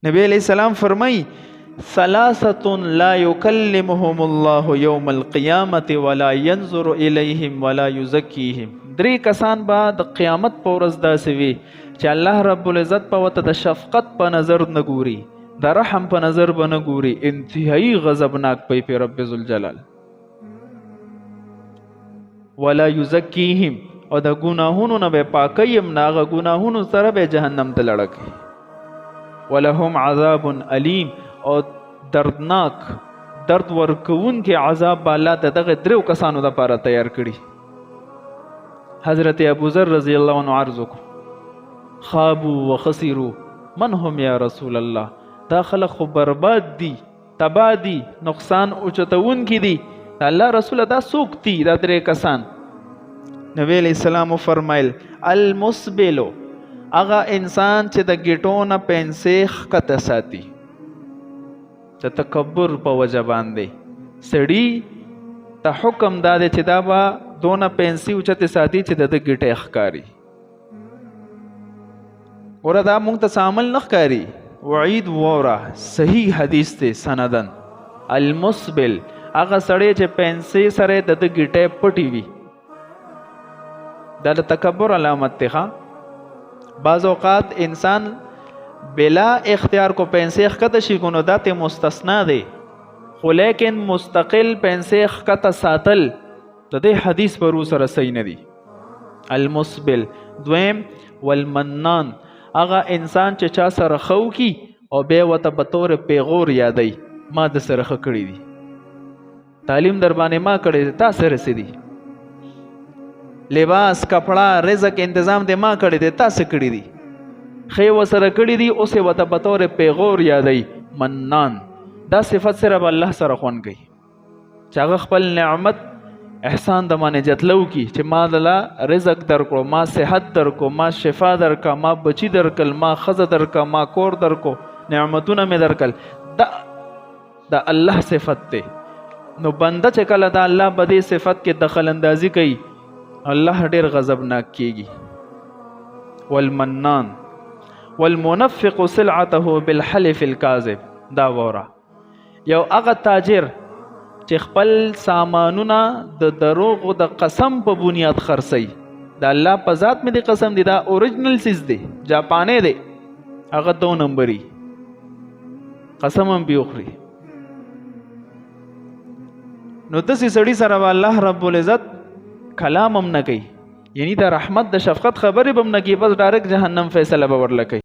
نبی علیہ السلام فرمائی ثلاثة لا يكلمهم الله يوم القيامة ولا ينظر إليهم ولا يزكيهم. 3 کسان با د قیامت په ورځ داسې وي چې الله رب العزت په وته د شفقت په نظر نه ګوري، د رحم په نظر به نه ګوري، انتهایی غضبناک پي په رب ذوالجلال. ولا يزكيهم، او د ګناهونو نه به پاکیم، ناغه ګناهونو سره به جهنم ته لړکی. ولهم عذاب علیم، او دردناک درد ورکون کې عذاب الله دغه 3 کسانو لپاره تیار کړي. حضرت ابو ذر رضی الله عنه عرض وکړ خابوا وخسروا من هم یا رسول الله، دا خلق خو برباد دي، تبا دي، نقصان اوچتون کی دي، الله رسول دا څوک دي دا 3 کسان؟ نبی علیہ السلام فرمایل المسبلو، هغه انسان چې د ګیټو نه پنسې ښکته ساتي، د تکبر په وجه باندې سړي ته حکم دا دی چې دا به دونه پنسي اوچتې ساتي چې د ګیټې ښکاري. وره دا مونږ ته عمل نه ښکاري. وعید وره صحیح حدیث دی سندن. المسبل هغه سړی چې پنسي سره د ګیټې پټي وي، دا د تکبر علامت دی. بعض اوقات انسان بلا اختیار کو پنسے ښکته شي نو دا ته مستثنا دی، خو لیکن مستقل پنسے ښکته ساتل د دې حدیث پر سره صحیح نه دی. المسبل. دویم والمنان، هغه انسان چې چا سره خو کی او بیا وته بطور پیغور یادای ما د سره ښه کړی دی، تعلیم در باندې ما کړی، تا سره سدي لباس کپڑا رزق انتظام دې ما کړی دی، تا څه کړی دی، خی وسره کړی دی، اوس وته بطور پیغور یادای. منان دا صفت سره الله سره خوان کوي چې هغه خپل نعمت احسان د باندې جتلو کی چې ما دلا رزق درکړو، ما صحت درکو، ما شفا درکا، ما بچی درکل، ما خزه درکا، ما کور درکو، نعمتونه مې درکل. دا الله صفت ته. نو بنده چې کله دا الله بدی صفت کې دخل اندازی کوي، الله ډیر غضبناک کیږي. والمنان والمنفق سلعته بالحلف الكاذب. دا وره یو هغه تاجر چې خپل سامانونه د دروغ او د قسم په بنیاد خرڅي، دا الله په ذات مې د قسم دی، دا اوریجنل سیز دی، جاپانی دی، هغه 2 نمبري قسم هم بيخري. نو داسې سړي سره الله رب العزت کلام هم نه کوي، یعنی د رحمت د شفقت خبرې به هم نه کوي، بس ډایرکټ جهنم فیصله به ورله کوي.